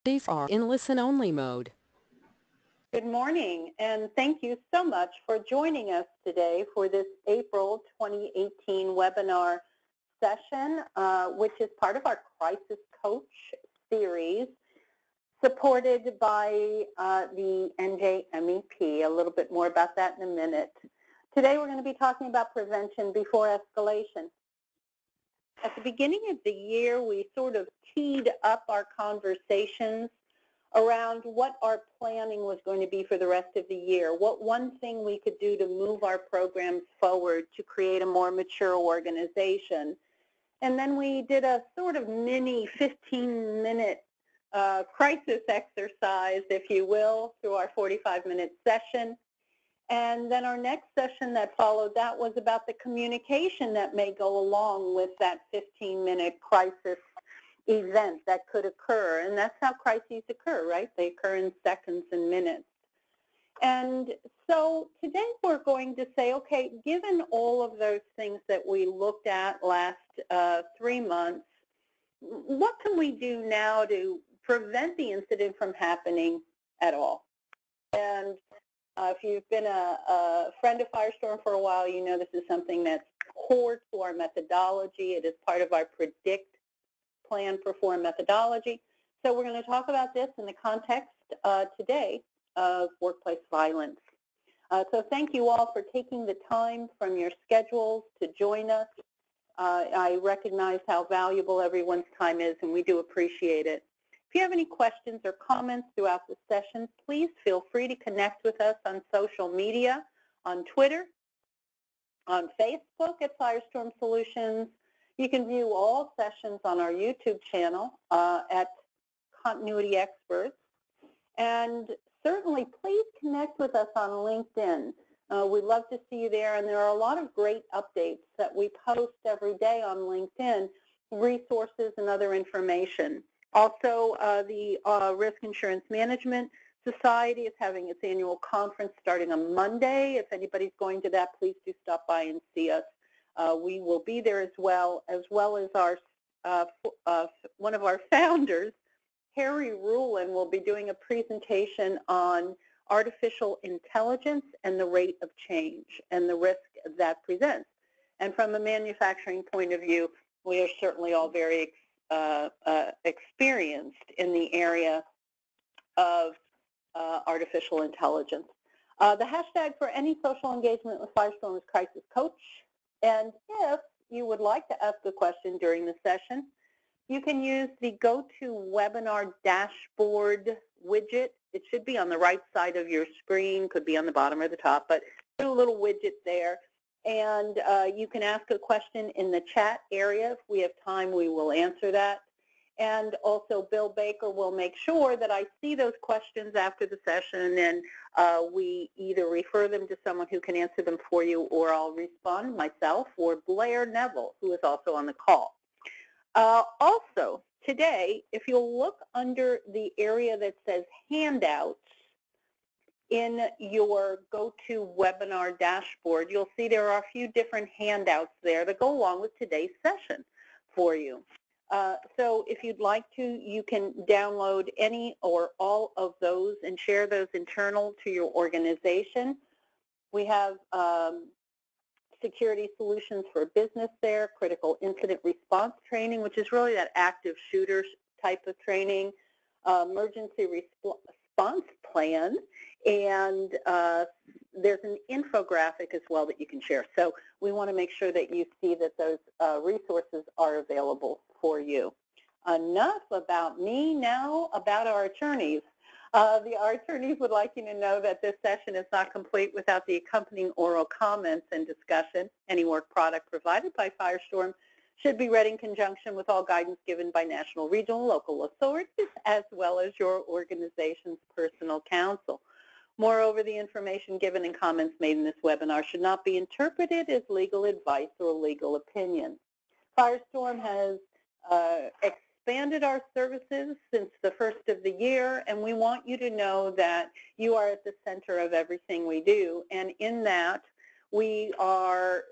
These are in listen-only mode. Good morning, and thank you so much for joining us today for this April 2018 webinar session, which is part of our Crisis Coach series, supported by the NJMEP. A little bit more about that in a minute. Today we're going to be talking about prevention before escalation. At the beginning of the year, we sort of teed up our conversations around what our planning was going to be for the rest of the year, what one thing we could do to move our programs forward to create a more mature organization. And then we did a sort of mini 15-minute crisis exercise, if you will, through our 45-minute session. And then our next session that followed that was about the communication that may go along with that 15-minute crisis event that could occur. And that's how crises occur, right? They occur in seconds and minutes. And so today we're going to say, okay, given all of those things that we looked at last 3 months, what can we do now to prevent the incident from happening at all? And if you've been a friend of Firestorm for a while, you know this is something that's core to our methodology. It is part of our predict, plan, perform methodology. So we're going to talk about this in the context today of workplace violence. So thank you all for taking the time from your schedules to join us. I recognize how valuable everyone's time is, and we do appreciate it. If you have any questions or comments throughout the session, please feel free to connect with us on social media, on Twitter, on Facebook at Firestorm Solutions. You can view all sessions on our YouTube channel at Continuity Experts. And certainly, please connect with us on LinkedIn. We'd love to see you there, and there are a lot of great updates that we post every day on LinkedIn, resources and other information. Also, the Risk Insurance Management Society is having its annual conference starting on Monday. If anybody's going to that, please do stop by and see us. We will be there as well as our one of our founders, Harry Rulin, will be doing a presentation on artificial intelligence and the rate of change and the risk that presents. And from a manufacturing point of view, we are certainly all very experienced in the area of artificial intelligence. The hashtag for any social engagement with Firestorm is Crisis Coach. And if you would like to ask a question during the session, you can use the GoToWebinar dashboard widget. It should be on the right side of your screen, could be on the bottom or the top, but there's a little widget there. And you can ask a question in the chat area. If we have time, we will answer that. And also, Bill Baker will make sure that I see those questions after the session, and we either refer them to someone who can answer them for you, or I'll respond myself, or Blair Neville, who is also on the call. Also, today, if you'll look under the area that says handouts in your GoToWebinar dashboard, you'll see there are a few different handouts there that go along with today's session for you. So if you'd like to, you can download any or all of those and share those internal to your organization. We have security solutions for business there, critical incident response training, which is really that active shooter type of training, emergency response plan, and there's an infographic as well that you can share. So we want to make sure that you see that those resources are available for you. Enough about me, now about our attorneys. Our attorneys would like you to know that this session is not complete without the accompanying oral comments and discussion. Any work product provided by Firestorm should be read in conjunction with all guidance given by national, regional, local authorities, as well as your organization's personal counsel. Moreover, the information given and comments made in this webinar should not be interpreted as legal advice or legal opinion. Firestorm has expanded our services since the first of the year, and we want you to know that you are at the center of everything we do. And in that, we are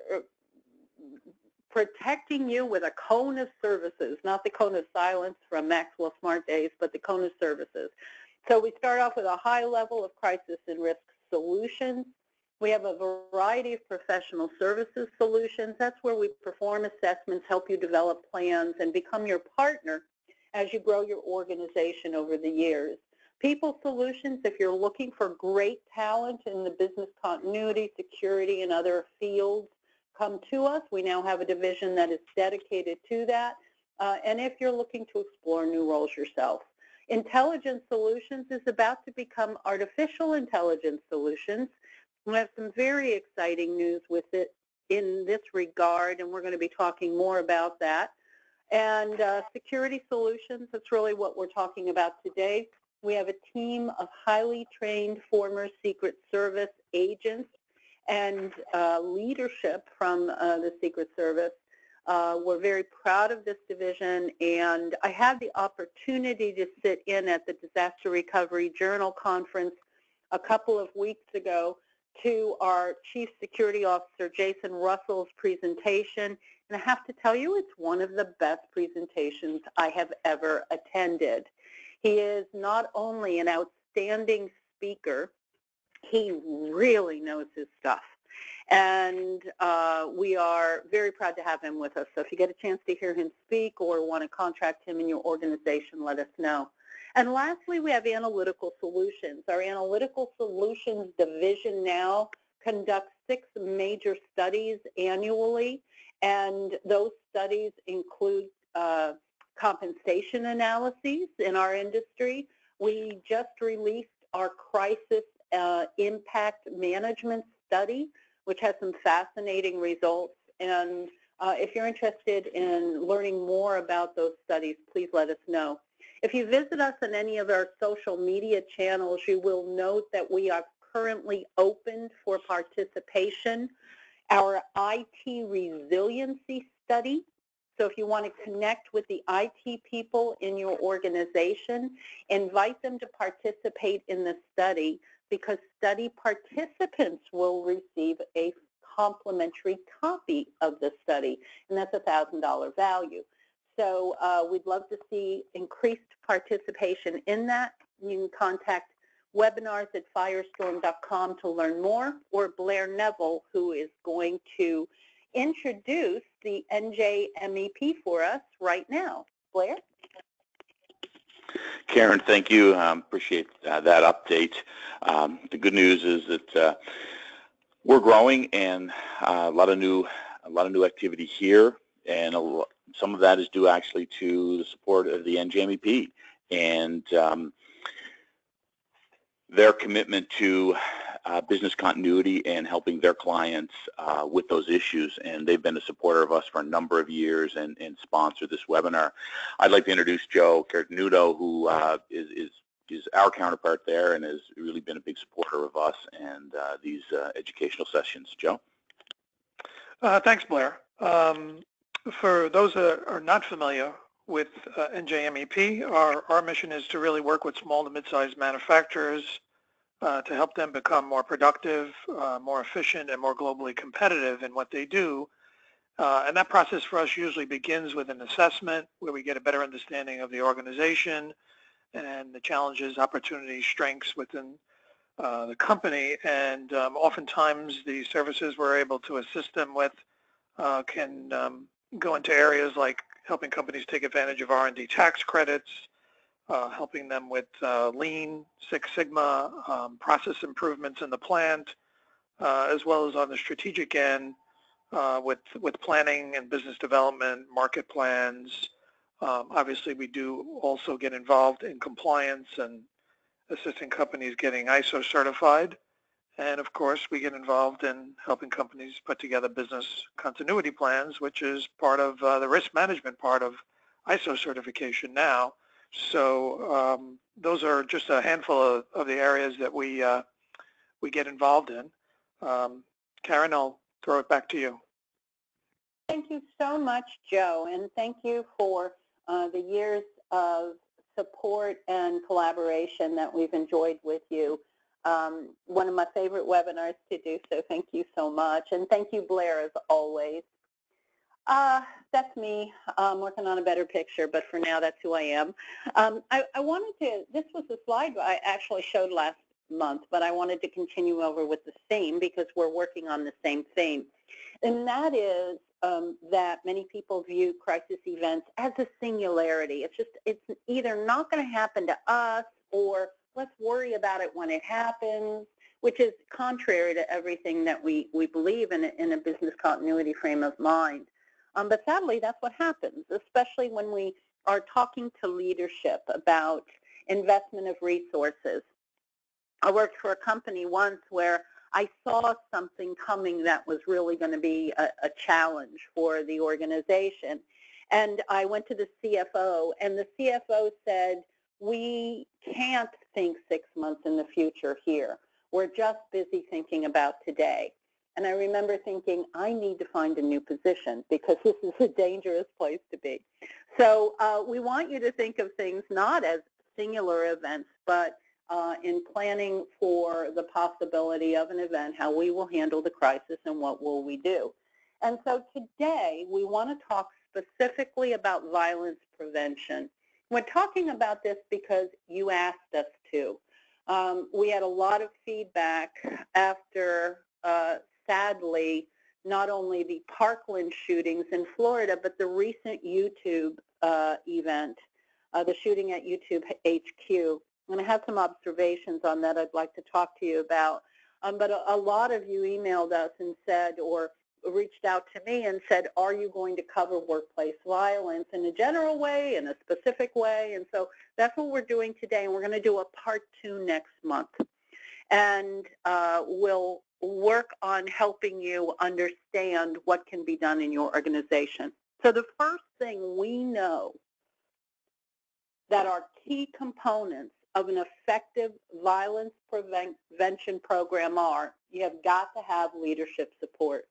protecting you with a cone of services, not the cone of silence from Maxwell Smart Days, but the cone of services. So we start off with a high level of crisis and risk solutions. We have a variety of professional services solutions. That's where we perform assessments, help you develop plans, and become your partner as you grow your organization over the years. People solutions, if you're looking for great talent in the business continuity, security, and other fields, come to us. We now have a division that is dedicated to that. And if you're looking to explore new roles yourself. Intelligence solutions is about to become artificial intelligence solutions. We have some very exciting news with it in this regard, and we're going to be talking more about that. And security solutions, that's really what we're talking about today. We have a team of highly trained former Secret Service agents and leadership from the Secret Service. We're very proud of this division, and I had the opportunity to sit in at the Disaster Recovery Journal Conference a couple of weeks ago to our Chief Security Officer, Jason Russell's presentation, and I have to tell you, it's one of the best presentations I have ever attended. He is not only an outstanding speaker, he really knows his stuff. And we are very proud to have him with us. So if you get a chance to hear him speak or want to contract him in your organization, let us know. And lastly, we have analytical solutions. Our analytical solutions division now conducts 6 major studies annually, and those studies include compensation analyses in our industry. We just released our crisis impact management study, which has some fascinating results. And if you're interested in learning more about those studies, please let us know. If you visit us on any of our social media channels, you will note that we are currently open for participation. Our IT resiliency study, so if you want to connect with the IT people in your organization, invite them to participate in the study, because study participants will receive a complimentary copy of the study, and that's a $1,000 value. So we'd love to see increased participation in that. You can contact webinars@firestorm.com to learn more, or Blair Neville, who is going to introduce the NJMEP for us right now. Blair? Karen, thank you. Appreciate that update. The good news is that we're growing, and a lot of new activity here, and some of that is due actually to the support of the NJMEP and their commitment to business continuity and helping their clients with those issues. And they've been a supporter of us for a number of years and sponsored this webinar. I'd like to introduce Joe Cartenuto, who is our counterpart there and has really been a big supporter of us and these educational sessions. Joe? Thanks, Blair. For those that are not familiar with NJMEP, our mission is to really work with small to mid-sized manufacturers to help them become more productive, more efficient, and more globally competitive in what they do. And that process for us usually begins with an assessment where we get a better understanding of the organization and the challenges, opportunities, strengths within the company. And oftentimes the services we're able to assist them with can go into areas like helping companies take advantage of R&D tax credits, helping them with Lean, Six Sigma, process improvements in the plant, as well as on the strategic end with planning and business development, market plans. Obviously, we do also get involved in compliance and assisting companies getting ISO certified. And of course, we get involved in helping companies put together business continuity plans, which is part of the risk management part of ISO certification now. So those are just a handful of the areas that we get involved in. Karen, I'll throw it back to you. Thank you so much, Joe, and thank you for the years of support and collaboration that we've enjoyed with you. One of my favorite webinars to do, so thank you so much. And thank you, Blair, as always. That's me. I'm working on a better picture, but for now, that's who I am. I wanted to, this was a slide I actually showed last month, but I wanted to continue over with the theme because we're working on the same theme. And that is that many people view crisis events as a singularity. It's either not going to happen to us or let's worry about it when it happens, which is contrary to everything that we believe in a business continuity frame of mind. But sadly, that's what happens, especially when we are talking to leadership about investment of resources. I worked for a company once where I saw something coming that was really going to be a challenge for the organization. And I went to the CFO, and the CFO said, we can't think 6 months in the future here. We're just busy thinking about today. And I remember thinking, I need to find a new position because this is a dangerous place to be. So we want you to think of things not as singular events, but in planning for the possibility of an event, how we will handle the crisis and what will we do. And so today we want to talk specifically about violence prevention. We're talking about this because you asked us to. We had a lot of feedback after, sadly, not only the Parkland shootings in Florida, but the recent YouTube event, the shooting at YouTube HQ. And I have some observations on that I'd like to talk to you about. But a lot of you emailed us and said, or reached out to me and said, are you going to cover workplace violence in a general way, in a specific way? And so that's what we're doing today, and we're going to do a part 2 next month. And we'll work on helping you understand what can be done in your organization. So the first thing we know that are key components of an effective violence prevention program are, you have got to have leadership support.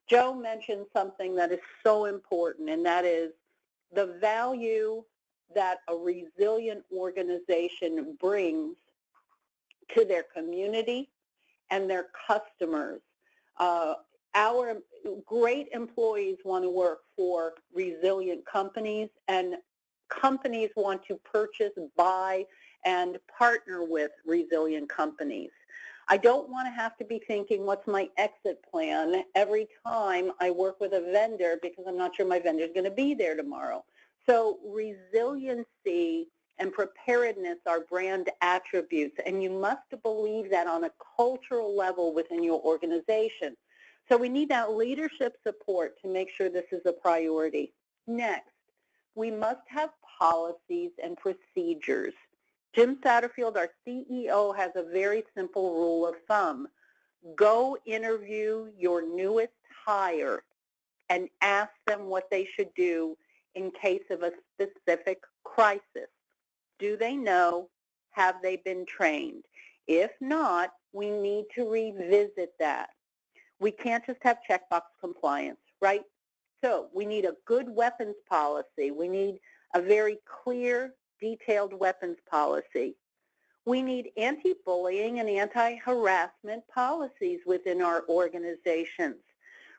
Joe mentioned something that is so important, and that is the value that a resilient organization brings to their community and their customers. Our great employees want to work for resilient companies, and companies want to purchase, buy, and partner with resilient companies. I don't want to have to be thinking, what's my exit plan every time I work with a vendor because I'm not sure my vendor is going to be there tomorrow. So resiliency and preparedness are brand attributes, and you must believe that on a cultural level within your organization. So we need that leadership support to make sure this is a priority. Next, we must have policies and procedures. Jim Satterfield, our CEO, has a very simple rule of thumb. Go interview your newest hire and ask them what they should do in case of a specific crisis. Do they know? Have they been trained? If not, we need to revisit that. We can't just have checkbox compliance, right? So we need a good weapons policy. We need a very clear, detailed weapons policy. We need anti-bullying and anti-harassment policies within our organizations.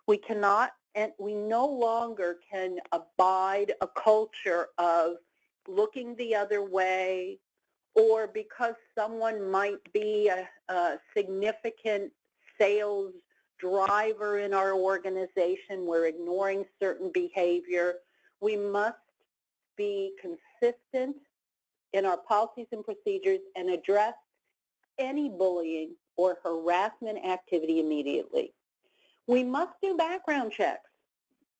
We cannot, and we no longer can abide a culture of looking the other way, or because someone might be a significant sales driver in our organization, we're ignoring certain behavior. We must be consistent in our policies and procedures and address any bullying or harassment activity immediately. We must do background checks,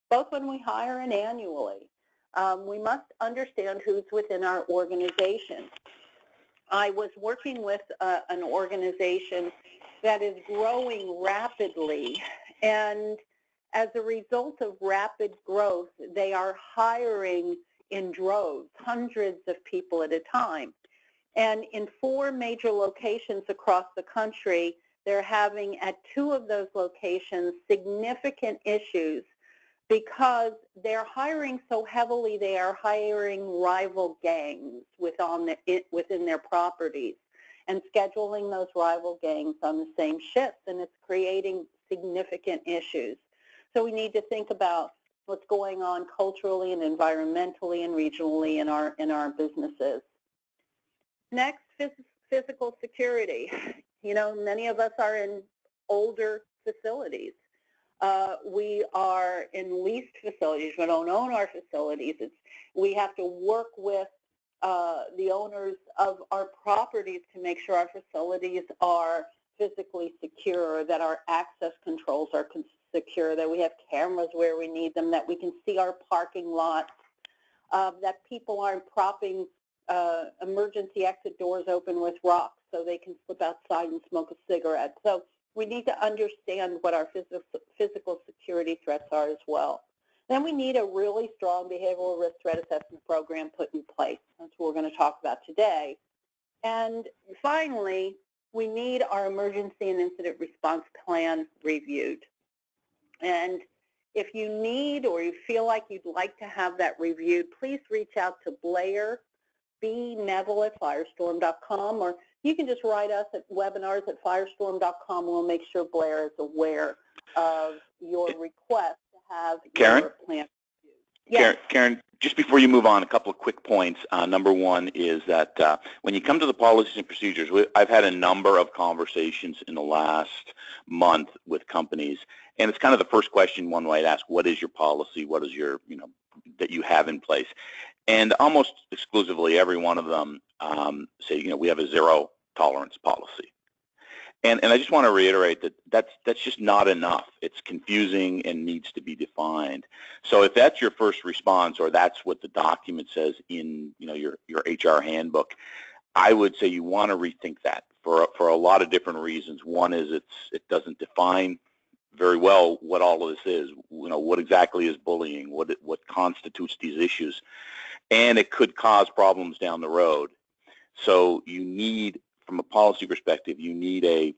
both when we hire and annually. We must understand who's within our organization. I was working with an organization that is growing rapidly, and as a result of rapid growth, they are hiring in droves, hundreds of people at a time. And in 4 major locations across the country, they're having at 2 of those locations significant issues because they're hiring so heavily, they are hiring rival gangs within their properties and scheduling those rival gangs on the same shifts, and it's creating significant issues. So we need to think about what's going on culturally and environmentally and regionally in our businesses. Next, physical security. You know, many of us are in older facilities. We are in leased facilities. We don't own our facilities. We have to work with the owners of our properties to make sure our facilities are physically secure, that our access controls are secure, that we have cameras where we need them, that we can see our parking lots, that people aren't propping emergency exit doors open with rocks so they can slip outside and smoke a cigarette. So we need to understand what our physical security threats are as well. Then we need a really strong behavioral risk threat assessment program put in place. That's what we're going to talk about today. And finally, we need our emergency and incident response plan reviewed. And if you need or you feel like you'd like to have that reviewed, please reach out to Blair B. Neville at firestorm.com, or you can just write us at webinars@firestorm.com. We'll make sure Blair is aware of your request to have Karen? your plan reviewed. Yes. Karen, just before you move on, a couple of quick points. Number one is that when you come to the policies and procedures, I've had a number of conversations in the last month with companies, and it's kind of the first question one might ask: what is your policy? What is your, that you have in place? And almost exclusively, every one of them say, we have a zero tolerance policy. And I just want to reiterate that that's just not enough. It's confusing and needs to be defined. So if that's your first response, or that's what the document says in your HR handbook, I would say you want to rethink that for a lot of different reasons. One is it doesn't define very well what all of this is. What exactly is bullying? What constitutes these issues? And it could cause problems down the road. So you need, from a policy perspective, you need a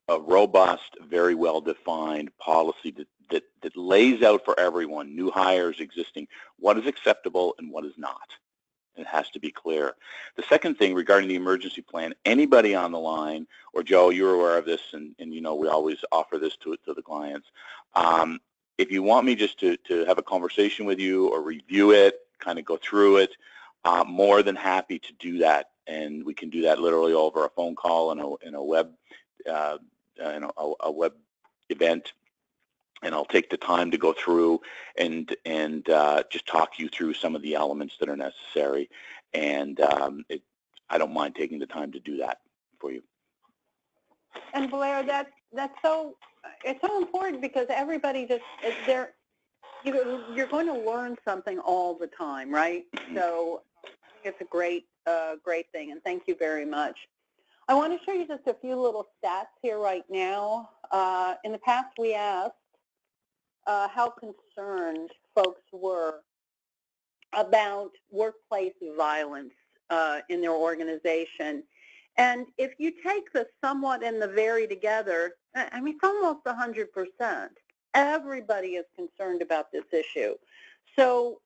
robust, very well-defined policy that lays out for everyone, new hires, existing, what is acceptable and what is not. It has to be clear. The second thing regarding the emergency plan, anybody on the line, or Joe, you're aware of this, and we always offer this to the clients. If you want me just to have a conversation with you or review it, kind of go through it, more than happy to do that, and we can do that literally over a phone call and a web a web event, and I'll take the time to go through and just talk you through some of the elements that are necessary, and I don't mind taking the time to do that for you. And Blair, it's so important, because everybody you're going to learn something all the time, right? So I think it's a great thing, and thank you very much. I want to show you just a few little stats here right now. In the past, we asked how concerned folks were about workplace violence in their organization. And if you take the somewhat and the very together, I mean, it's almost 100%. Everybody is concerned about this issue. So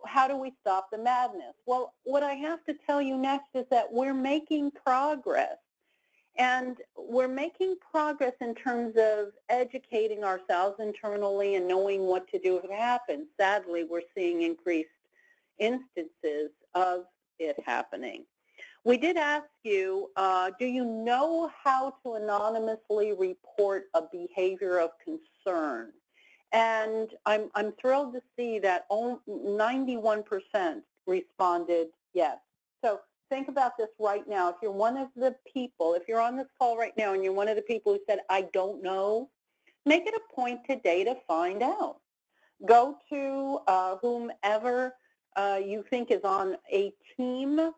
how do we stop the madness? Well, what I have to tell you next is that we're making progress. And we're making progress in terms of educating ourselves internally and knowing what to do if it happens. Sadly, we're seeing increased instances of it happening. We did ask you, do you know how to anonymously report a behavior of concern? And I'm thrilled to see that 91% responded yes. So think about this right now. If you're one of the people, if you're on this call right now and you're one of the people who said, I don't know, make it a point today to find out. Go to whomever you think is on a team.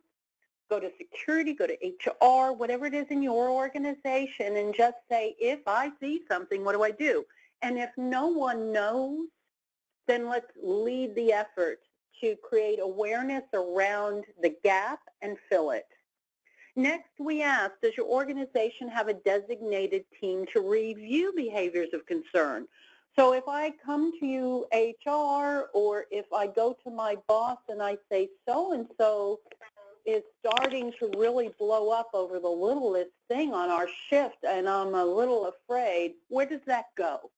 Go to security, go to HR, whatever it is in your organization, and just say, if I see something, what do I do? And if no one knows, then let's lead the effort to create awareness around the gap and fill it. Next, we asked, does your organization have a designated team to review behaviors of concern? So if I come to you, HR, or if I go to my boss and I say, so-and-so is starting to really blow up over the littlest thing on our shift, and I'm a little afraid, where does that go?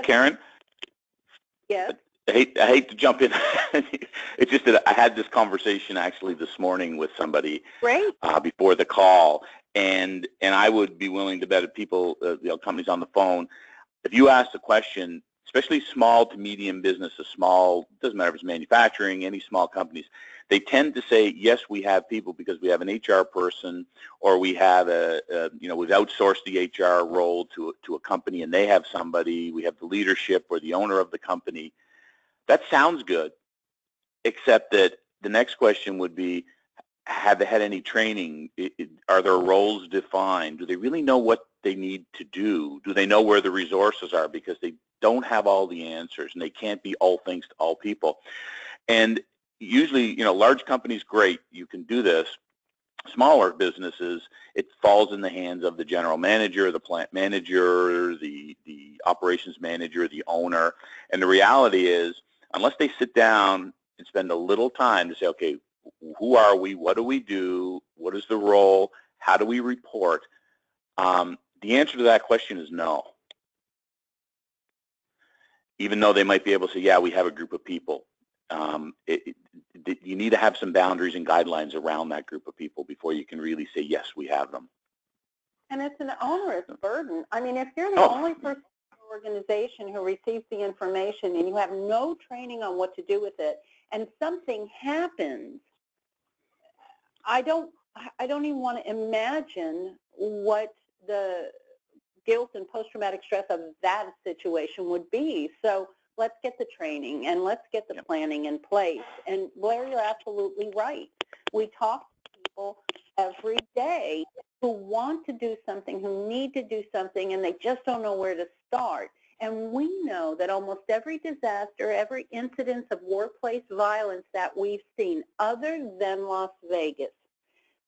Karen? Yes. I hate to jump in. It's just that I had this conversation actually this morning with somebody Great. Before the call, and I would be willing to bet if people, companies on the phone, if you ask the question, especially small to medium businesses, small, doesn't matter if it's manufacturing, any small companies, they tend to say, yes, we have people because we have an HR person, or we have we've outsourced the HR role to a company and they have somebody, we have the leadership or the owner of the company. That sounds good, except that the next question would be, have they had any training? Are their roles defined? Do they really know what they need to do? Do they know where the resources are? Because they don't have all the answers, and they can't be all things to all people. And usually, large companies, great, you can do this. Smaller businesses, it falls in the hands of the general manager, the plant manager, the operations manager, the owner. And the reality is, unless they sit down and spend a little time to say, okay, who are we? What do we do? What is the role? How do we report? The answer to that question is no. Even though they might be able to say, yeah, we have a group of people. You need to have some boundaries and guidelines around that group of people before you can really say, yes, we have them. And it's an onerous burden. I mean, if you're the only person in the organization who receives the information and you have no training on what to do with it, and something happens, I don't even want to imagine what the guilt and post-traumatic stress of that situation would be. So let's get the training and let's get the planning in place. And Blair, you're absolutely right. We talk to people every day who want to do something, who need to do something, and they just don't know where to start. And we know that almost every disaster, every incidence of workplace violence that we've seen, other than Las Vegas,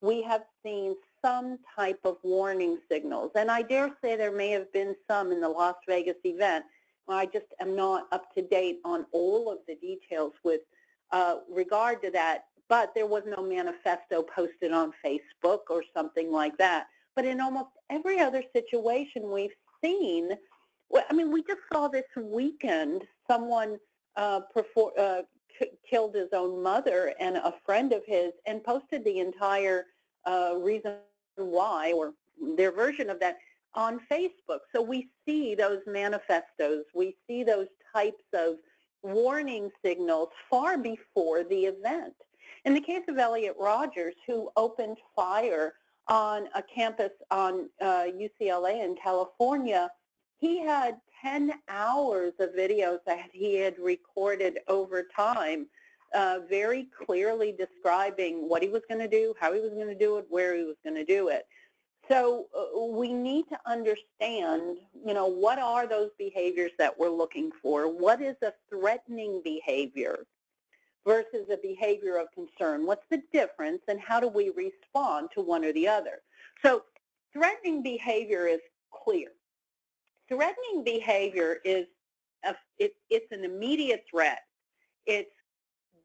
we have seen some type of warning signals. And I dare say there may have been some in the Las Vegas event. I just am not up to date on all of the details with regard to that, but there was no manifesto posted on Facebook or something like that. But in almost every other situation we've seen, I mean, we just saw this weekend someone killed his own mother and a friend of his and posted the entire reason why, or their version of that, on Facebook. So we see those manifestos, we see those types of warning signals far before the event. In the case of Elliot Rogers, who opened fire on a campus on UCLA in California, he had 10 hours of videos that he had recorded over time, very clearly describing what he was going to do, how he was going to do it, where he was going to do it. So we need to understand, what are those behaviors that we're looking for? What is a threatening behavior versus a behavior of concern? What's the difference, and how do we respond to one or the other? So threatening behavior is clear. Threatening behavior is, it's an immediate threat. It's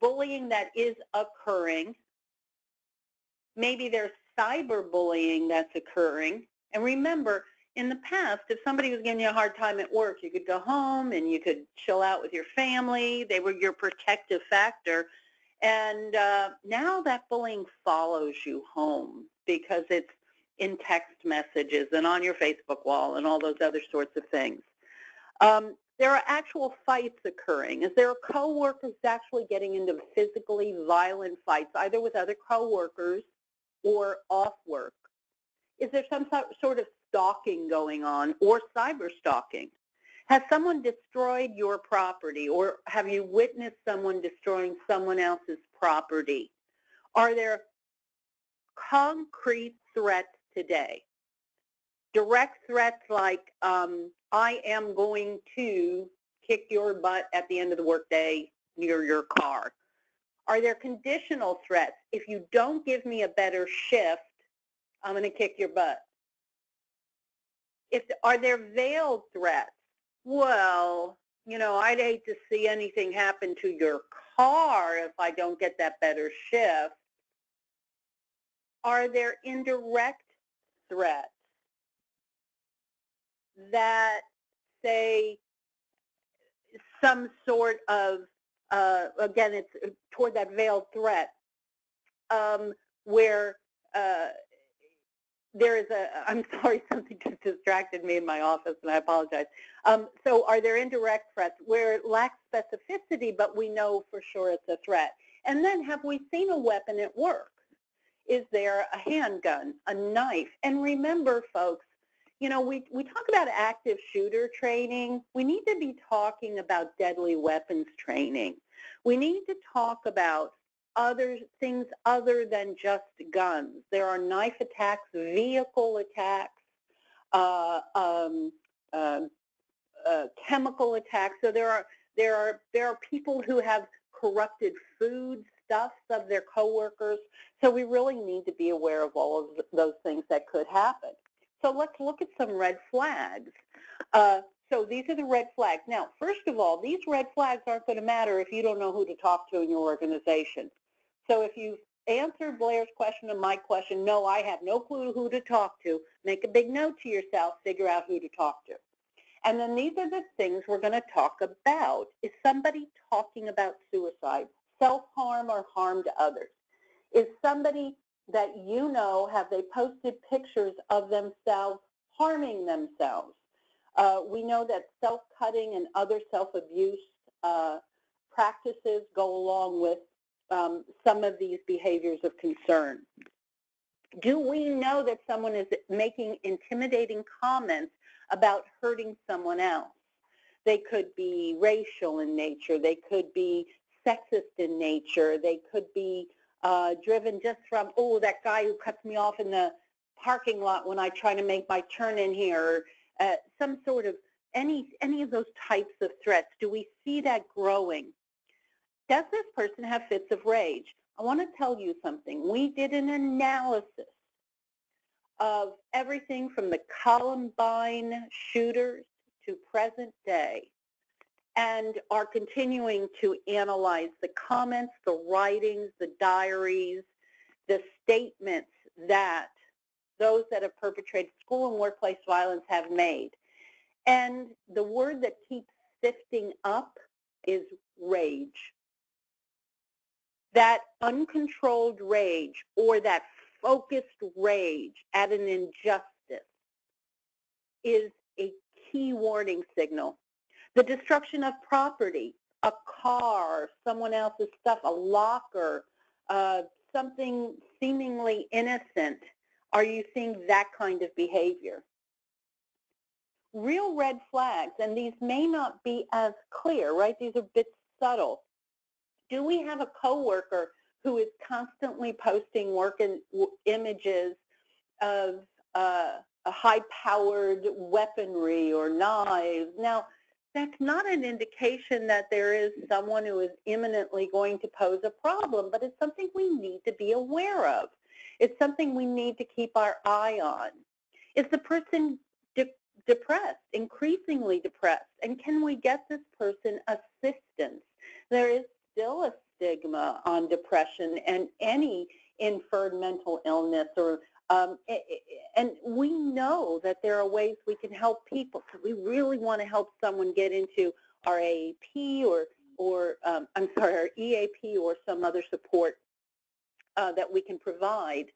bullying that is occurring. Maybe there's cyberbullying that's occurring. And remember, in the past, if somebody was giving you a hard time at work, you could go home and you could chill out with your family. They were your protective factor. And now that bullying follows you home because it's in text messages and on your Facebook wall and all those other sorts of things. There are actual fights occurring. Is there a coworker who's actually getting into physically violent fights, either with other coworkers or off work? Is there some sort of stalking going on, or cyber stalking? Has someone destroyed your property, or have you witnessed someone destroying someone else's property? Are there concrete threats today? Direct threats like, I am going to kick your butt at the end of the workday near your car. Are there conditional threats? If you don't give me a better shift, I'm going to kick your butt. Are there veiled threats? Well, I'd hate to see anything happen to your car if I don't get that better shift. Are there indirect threats that say some sort of, again, it's toward that veiled threat, where there is I'm sorry, something just distracted me in my office, and I apologize. So are there indirect threats where it lacks specificity, but we know for sure it's a threat? And then have we seen a weapon at work? Is there a handgun, a knife? And remember, folks, you know, we talk about active shooter training. We need to be talking about deadly weapons training. We need to talk about other things other than just guns. There are knife attacks, vehicle attacks, chemical attacks. So there are people who have corrupted foodstuffs of their coworkers. So we really need to be aware of all of those things that could happen. So let's look at some red flags. So these are the red flags. Now, first of all, these red flags aren't going to matter if you don't know who to talk to in your organization. So if you answer Blair's question and my question, no, I have no clue who to talk to, make a big note to yourself, figure out who to talk to. And then these are the things we're going to talk about. Is somebody talking about suicide, self-harm, or harm to others? Is somebody that you know, have they posted pictures of themselves harming themselves? We know that self-cutting and other self-abuse practices go along with some of these behaviors of concern. Do we know that someone is making intimidating comments about hurting someone else? They could be racial in nature. They could be sexist in nature. They could be driven just from, oh, that guy who cuts me off in the parking lot when I try to make my turn in here, some sort of, any of those types of threats. Do we see that growing? Does this person have fits of rage? I want to tell you something. We did an analysis of everything from the Columbine shooters to present day, and are continuing to analyze the comments, the writings, the diaries, the statements that those that have perpetrated school and workplace violence have made. And the word that keeps sifting up is rage. That uncontrolled rage, or that focused rage at an injustice, is a key warning signal. The destruction of property, a car, someone else's stuff, a locker, something seemingly innocent. Are you seeing that kind of behavior? Real red flags, and these may not be as clear, right? These are a bit subtle. Do we have a coworker who is constantly posting work images of a high-powered weaponry or knives? Now, that's not an indication that there is someone who is imminently going to pose a problem, but it's something we need to be aware of. It's something we need to keep our eye on. Is the person depressed, increasingly depressed? And can we get this person assistance? There is still a stigma on depression and any inferred mental illness, or and we know that there are ways we can help people. So we really want to help someone get into our AAP or our EAP or some other support that we can provide.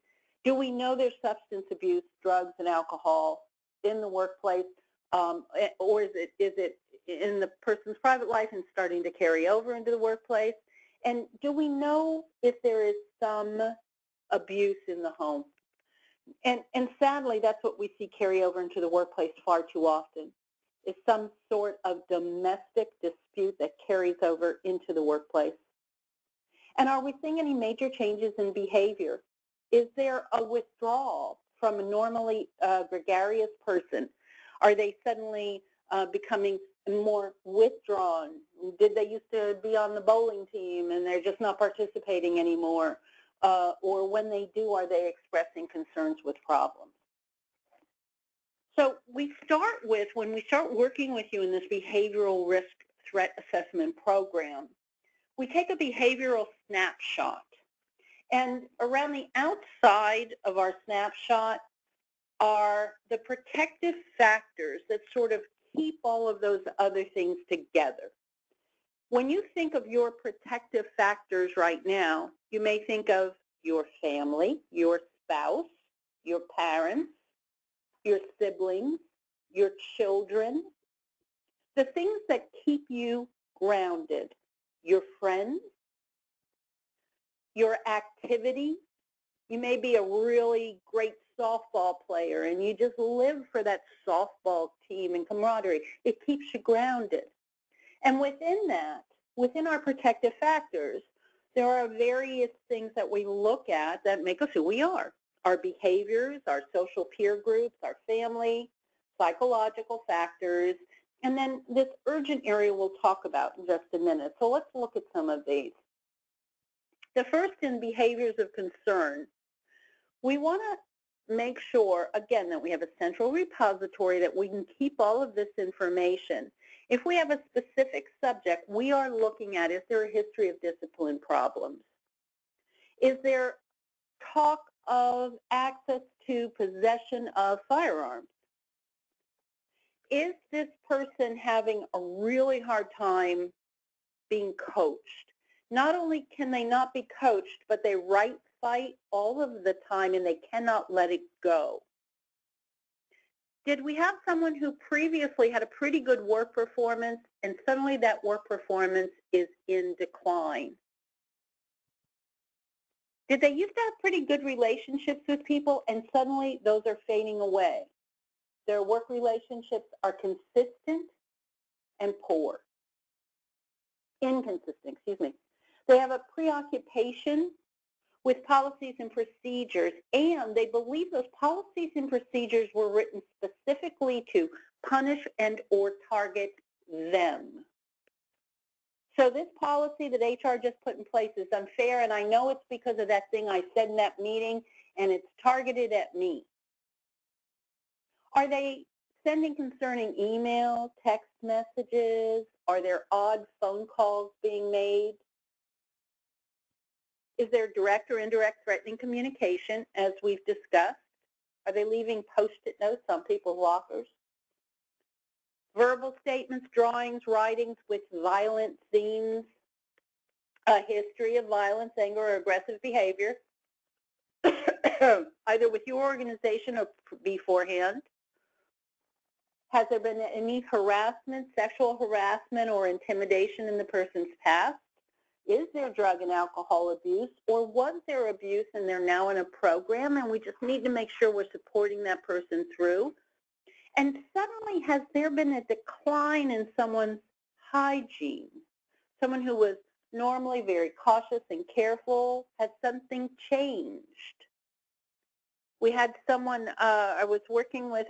Do we know there's substance abuse, drugs, and alcohol in the workplace, or is it in the person's private life and starting to carry over into the workplace? And do we know if there is some abuse in the home? And sadly, that's what we see carry over into the workplace far too often, is some sort of domestic dispute that carries over into the workplace. And are we seeing any major changes in behavior? Is there a withdrawal from a normally gregarious person? Are they suddenly becoming more withdrawn? Did they used to be on the bowling team and they're just not participating anymore? Or when they do, are they expressing concerns with problems? So we start with, when we start working with you in this behavioral risk threat assessment program, we take a behavioral snapshot. And around the outside of our snapshot are the protective factors that sort of keep all of those other things together. When you think of your protective factors right now, you may think of your family, your spouse, your parents, your siblings, your children, the things that keep you grounded, your friends, your activity. You may be a really great softball player and you just live for that softball team and camaraderie. It keeps you grounded. And within that, within our protective factors, there are various things that we look at that make us who we are. Our behaviors, our social peer groups, our family, psychological factors, and then this urgent area we'll talk about in just a minute. So let's look at some of these. The first in behaviors of concern, we want to make sure, again, that we have a central repository that we can keep all of this information. If we have a specific subject, we are looking at, is there a history of discipline problems? Is there talk of access to possession of firearms? Is this person having a really hard time being coached? Not only can they not be coached, but they fight all of the time and they cannot let it go. Did we have someone who previously had a pretty good work performance and suddenly that work performance is in decline? Did they used to have pretty good relationships with people and suddenly those are fading away? Their work relationships are consistent and poor. Inconsistent, excuse me. They have a preoccupation with policies and procedures, and they believe those policies and procedures were written specifically to punish and or target them. So this policy that HR just put in place is unfair, and I know it's because of that thing I said in that meeting, and it's targeted at me. Are they sending concerning email, text messages? Are there odd phone calls being made? Is there direct or indirect threatening communication, as we've discussed? Are they leaving Post-it notes on people's lockers? Verbal statements, drawings, writings with violent themes, a history of violence, anger, or aggressive behavior, either with your organization or beforehand. Has there been any harassment, sexual harassment, or intimidation in the person's past? Is there drug and alcohol abuse, or was there abuse and they're now in a program and we just need to make sure we're supporting that person through? And suddenly, has there been a decline in someone's hygiene? Someone who was normally very cautious and careful, has something changed? We had someone, I was working with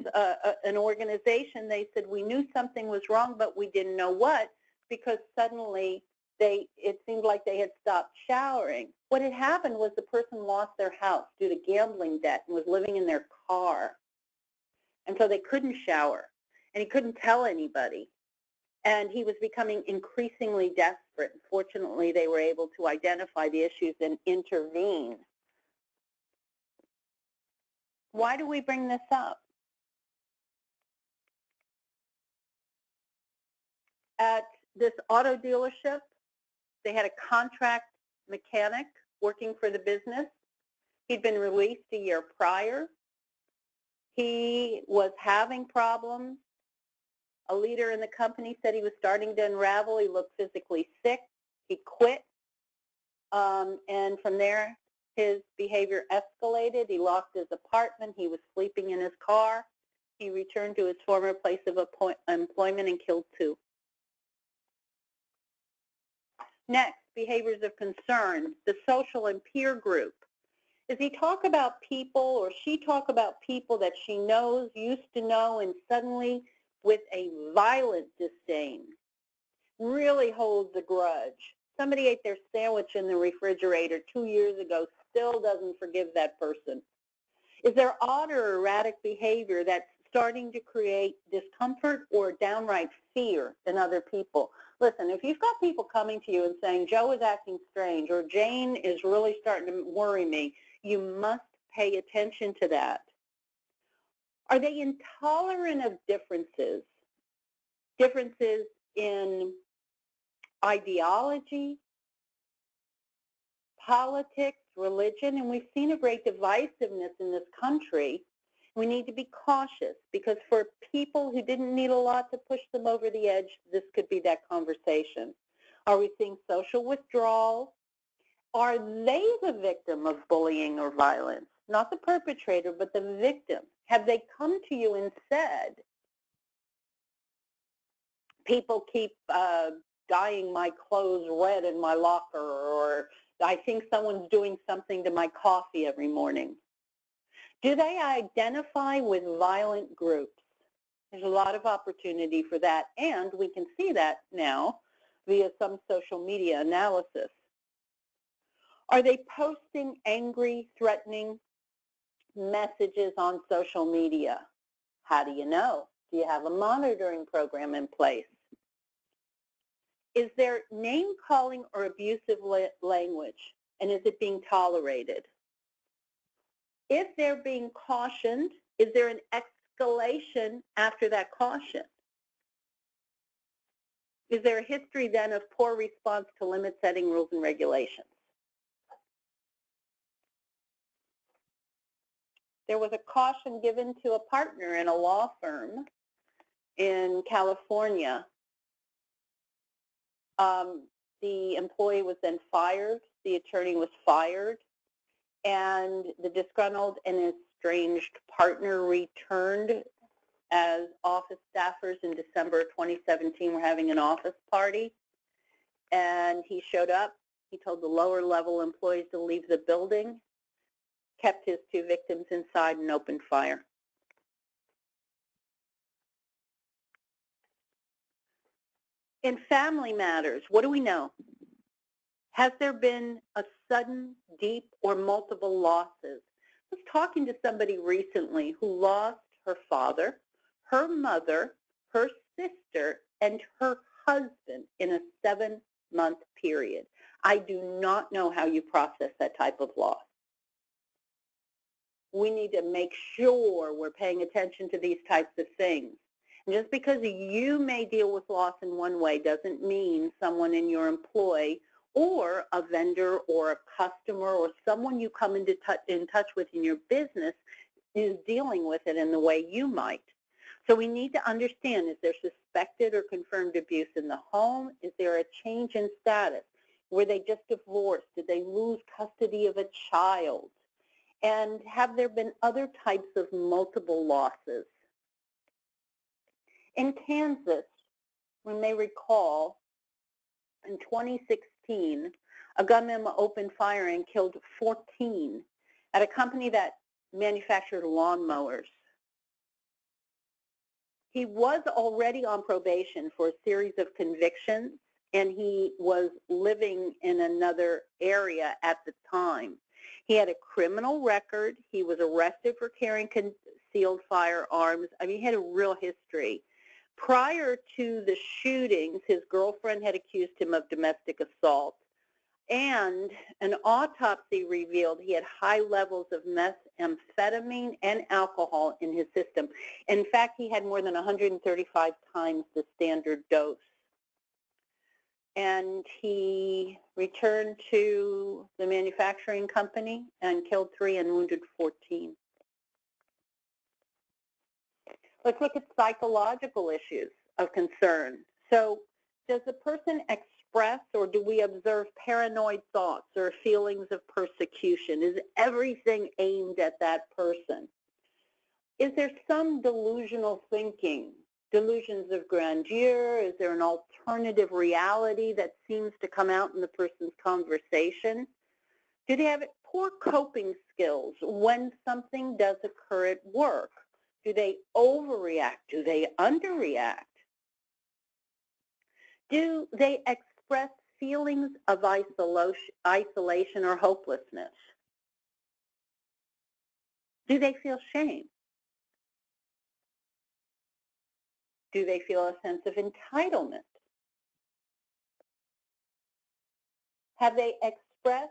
an organization, they said we knew something was wrong, but we didn't know what, because suddenly it seemed like they had stopped showering. What had happened was the person lost their house due to gambling debt and was living in their car. And so they couldn't shower, and he couldn't tell anybody. And he was becoming increasingly desperate. Fortunately, they were able to identify the issues and intervene. Why do we bring this up? At this auto dealership, they had a contract mechanic working for the business. He'd been released a year prior. He was having problems. A leader in the company said he was starting to unravel. He looked physically sick. He quit. And from there, his behavior escalated. He lost his apartment. He was sleeping in his car. He returned to his former place of employment and killed 2. Next, behaviors of concern, the social and peer group. Does he talk about people or she talk about people that she knows, used to know, and suddenly with a violent disdain really holds a grudge? Somebody ate their sandwich in the refrigerator 2 years ago, still doesn't forgive that person. Is there odd or erratic behavior that's starting to create discomfort or downright fear in other people? Listen, if you've got people coming to you and saying, Joe is acting strange or Jane is really starting to worry me, you must pay attention to that. Are they intolerant of differences? Differences in ideology, politics, religion, and we've seen a great divisiveness in this country. We need to be cautious because for people who didn't need a lot to push them over the edge, this could be that conversation. Are we seeing social withdrawal? Are they the victim of bullying or violence? Not the perpetrator, but the victim. Have they come to you and said, people keep dyeing my clothes red in my locker, or I think someone's doing something to my coffee every morning? Do they identify with violent groups? There's a lot of opportunity for that, and we can see that now via some social media analysis. Are they posting angry, threatening messages on social media? How do you know? Do you have a monitoring program in place? Is there name-calling or abusive language, and is it being tolerated? If they're being cautioned, is there an escalation after that caution? Is there a history then of poor response to limit setting rules and regulations? There was a caution given to a partner in a law firm in California. The employee was then fired, the attorney was fired, and the disgruntled and estranged partner returned as office staffers in December 2017. We're having an office party, and he showed up. He told the lower level employees to leave the building, kept his two victims inside, and opened fire. In family matters, what do we know? Has there been a sudden, deep, or multiple losses? I was talking to somebody recently who lost her father, her mother, her sister, and her husband in a 7-month period. I do not know how you process that type of loss. We need to make sure we're paying attention to these types of things. And just because you may deal with loss in one way doesn't mean someone in your employ or a vendor or a customer or someone you come in touch with in your business is dealing with it in the way you might. So we need to understand, is there suspected or confirmed abuse in the home? Is there a change in status? Were they just divorced? Did they lose custody of a child? And have there been other types of multiple losses? In Kansas, we may recall, in 2016, a gunman opened fire and killed 14 at a company that manufactured lawnmowers. He was already on probation for a series of convictions, and he was living in another area at the time. He had a criminal record. He was arrested for carrying concealed firearms. I mean, he had a real history. Prior to the shootings, his girlfriend had accused him of domestic assault, and an autopsy revealed he had high levels of methamphetamine and alcohol in his system. In fact, he had more than 135 times the standard dose. And he returned to the manufacturing company and killed 3 and wounded 14. Let's look at psychological issues of concern. So does the person express, or do we observe paranoid thoughts or feelings of persecution? Is everything aimed at that person? Is there some delusional thinking, delusions of grandeur? Is there an alternative reality that seems to come out in the person's conversation? Do they have poor coping skills when something does occur at work? Do they overreact? Do they underreact? Do they express feelings of isolation or hopelessness? Do they feel shame? Do they feel a sense of entitlement? Have they expressed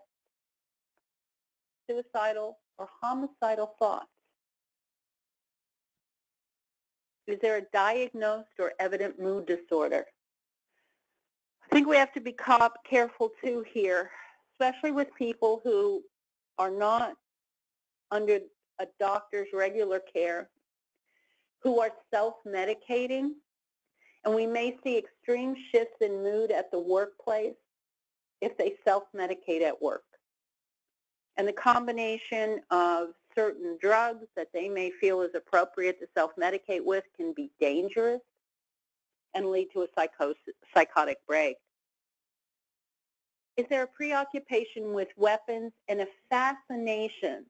suicidal or homicidal thoughts? Is there a diagnosed or evident mood disorder? I think we have to be careful too here, especially with people who are not under a doctor's regular care, who are self-medicating, and we may see extreme shifts in mood at the workplace if they self-medicate at work. And the combination of certain drugs that they may feel is appropriate to self-medicate with can be dangerous and lead to a psychotic break. Is there a preoccupation with weapons and a fascination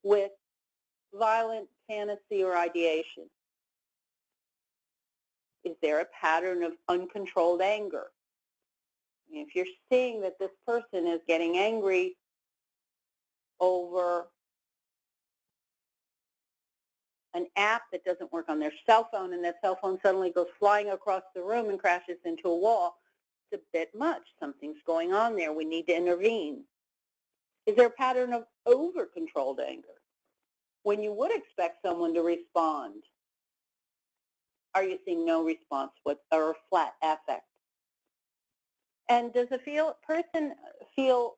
with violent fantasy or ideation? Is there a pattern of uncontrolled anger? If you're seeing that this person is getting angry over an app that doesn't work on their cell phone and that cell phone suddenly goes flying across the room and crashes into a wall, it's a bit much. Something's going on there. We need to intervene. Is there a pattern of over-controlled anger? When you would expect someone to respond, are you seeing no response or a flat affect? And does the person feel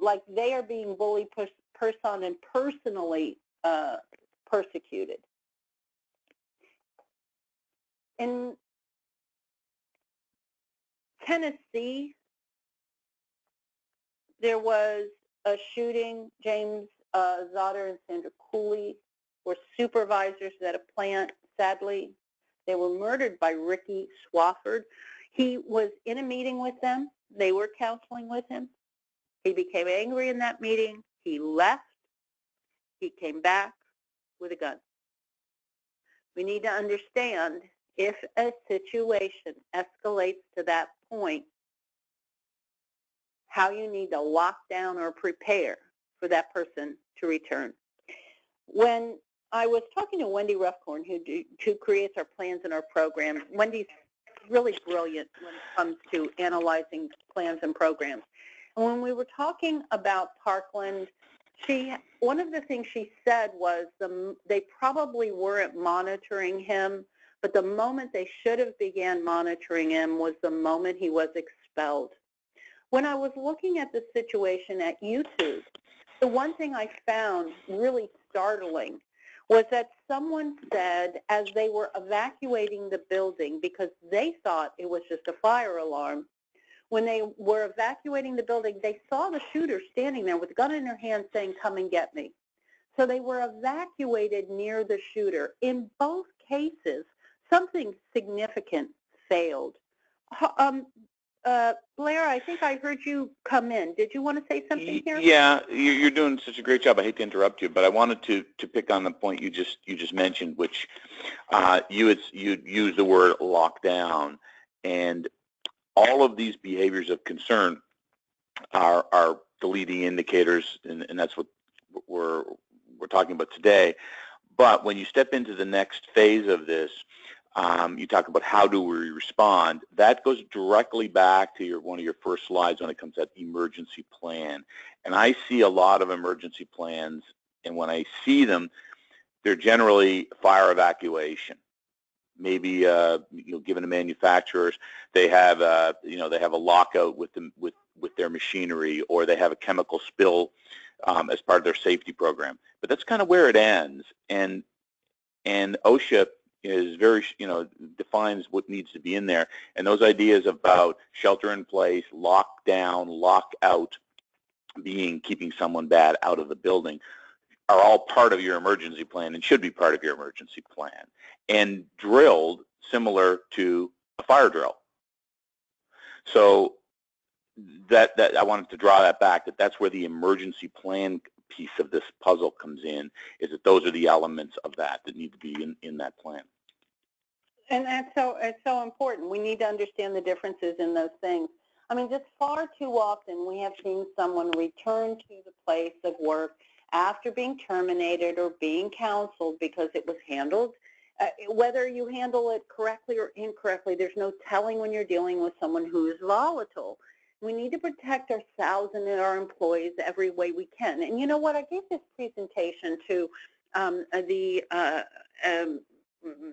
like they are being bullied and personally persecuted? In Tennessee, there was a shooting. James Zotter and Sandra Cooley were supervisors at a plant. Sadly, they were murdered by Ricky Swafford. He was in a meeting with them. They were counseling with him. He became angry in that meeting. He left. He came back with a gun. We need to understand if a situation escalates to that point, how you need to lock down or prepare for that person to return. When I was talking to Wendy Ruffcorn, who creates our plans and our programs, Wendy's really brilliant when it comes to analyzing plans and programs. And when we were talking about Parkland, one of the things she said was they probably weren't monitoring him, but the moment they should have began monitoring him was the moment he was expelled. When I was looking at the situation at YouTube, the one thing I found really startling was that someone said as they were evacuating the building, because they thought it was just a fire alarm, when they were evacuating the building, they saw the shooter standing there with a gun in her hand saying, "Come and get me." So they were evacuated near the shooter. In both cases, something significant failed. Blair, I think I heard you come in. Did you want to say something here? Yeah, you're doing such a great job. I hate to interrupt you, but I wanted to pick on the point you just mentioned, which you used the word lockdown, and all of these behaviors of concern are the leading indicators, and that's what we're talking about today. But when you step into the next phase of this, you talk about how do we respond. That goes directly back to one of your first slides when it comes to that emergency plan. And I see a lot of emergency plans, and when I see them, they're generally fire evacuation. Maybe given to manufacturers, they have they have a lockout with their machinery, or they have a chemical spill as part of their safety program. But that's kind of where it ends. And OSHA is very, defines what needs to be in there. And those ideas about shelter in place, lock down, lock out, keeping someone bad out of the building, are all part of your emergency plan and should be part of your emergency plan, and drilled similar to a fire drill. So that I wanted to draw that back, that's where the emergency plan piece of this puzzle comes in, is that those are the elements of that need to be in that plan. And it's so important. We need to understand the differences in those things. I mean, just far too often we have seen someone return to the place of work after being terminated or being counseled because it was handled. Whether you handle it correctly or incorrectly, there's no telling when you're dealing with someone who is volatile. We need to protect ourselves and our employees every way we can. And you know what? I gave this presentation to the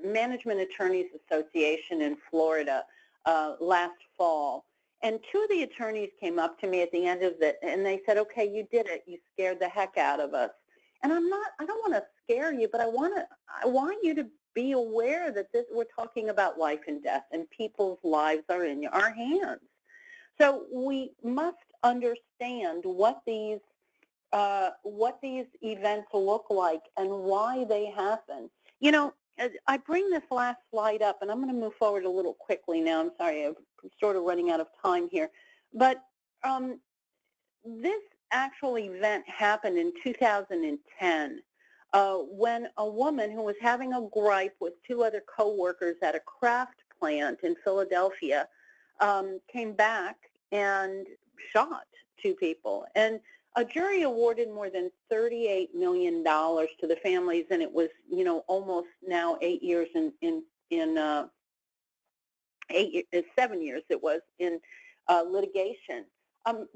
Management Attorneys Association in Florida last fall. And two of the attorneys came up to me at the end of it, and they said, okay, you did it. You scared the heck out of us. And I don't want to scare you, but I want you to be aware that we're talking about life and death, and people's lives are in our hands. So we must understand what these events look like and why they happen. You know, I bring this last slide up, and I'm going to move forward a little quickly now. I'm sorry, I'm sort of running out of time here. But this actual event happened in 2010 when a woman who was having a gripe with two other coworkers at a craft plant in Philadelphia came back and shot two people. And a jury awarded more than $38 million to the families, and it was, you know, almost now 8 years 7 years it was in litigation.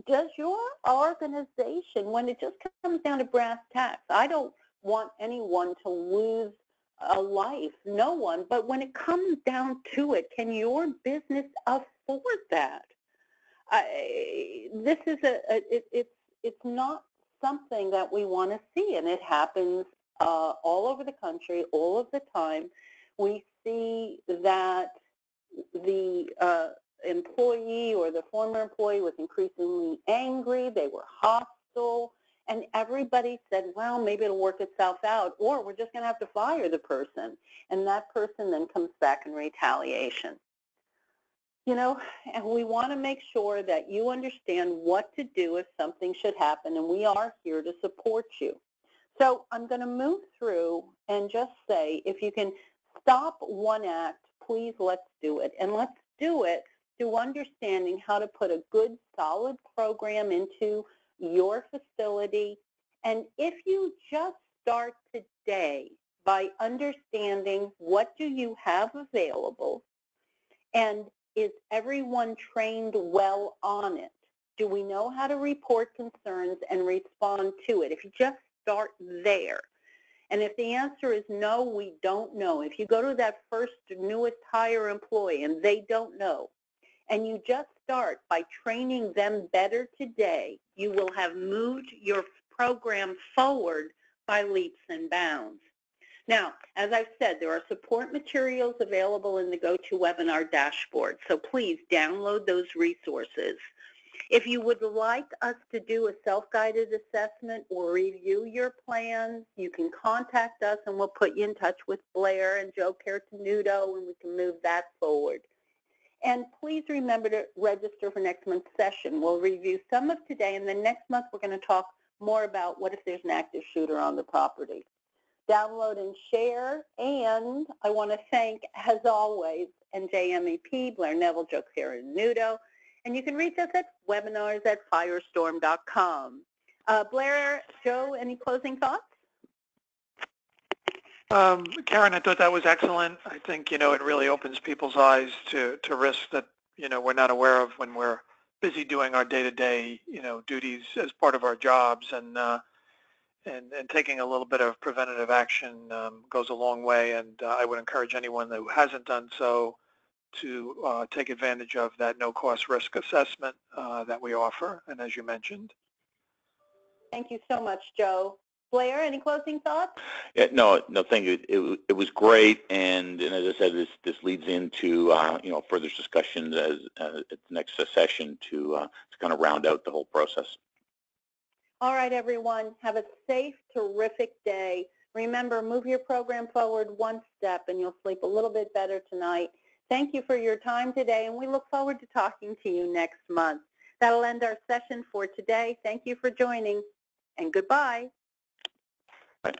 Does your organization, when it just comes down to brass tacks, I don't want anyone to lose a life, no one, but when it comes down to it, can your business afford that? This is it's not something that we want to see, and it happens all over the country, all of the time. We see that the employee or the former employee was increasingly angry, they were hostile, and everybody said, well, maybe it'll work itself out, or we're just going to have to fire the person, and that person then comes back in retaliation. You know, and we want to make sure that you understand what to do if something should happen, and we are here to support you. So I'm going to move through and just say, if you can stop one act, please let's do it. And let's do it through understanding how to put a good, solid program into your facility. And if you just start today by understanding what do you have available, and is everyone trained well on it? Do we know how to report concerns and respond to it? If you just start there. And if the answer is no, we don't know. If you go to that first newest hire employee and they don't know, and you just start by training them better today, you will have moved your program forward by leaps and bounds. Now, as I've said, there are support materials available in the GoToWebinar dashboard, so please download those resources. If you would like us to do a self-guided assessment or review your plans, you can contact us and we'll put you in touch with Blair and Joe Cartenuto, and we can move that forward. And please remember to register for next month's session. We'll review some of today, and then next month we're going to talk more about what if there's an active shooter on the property. Download and share, and I want to thank, as always, NJMEP, Blair Neville, Joe Cartenuto, and you can reach us at webinars@firestorm.com. Blair, Joe, any closing thoughts? Karen, I thought that was excellent. I think, you know, it really opens people's eyes to risks that, you know, we're not aware of when we're busy doing our day-to-day, you know, duties as part of our jobs, and taking a little bit of preventative action goes a long way, and I would encourage anyone who hasn't done so to take advantage of that no-cost risk assessment that we offer, and as you mentioned. Thank you so much, Joe. Blair, any closing thoughts? Yeah, no, thank you. It was great, and as I said, this leads into you know, further discussions as at the next session to kind of round out the whole process. All right, everyone, have a safe, terrific day. Remember, move your program forward one step, and you'll sleep a little bit better tonight. Thank you for your time today, and we look forward to talking to you next month. That'll end our session for today. Thank you for joining, and goodbye. Bye.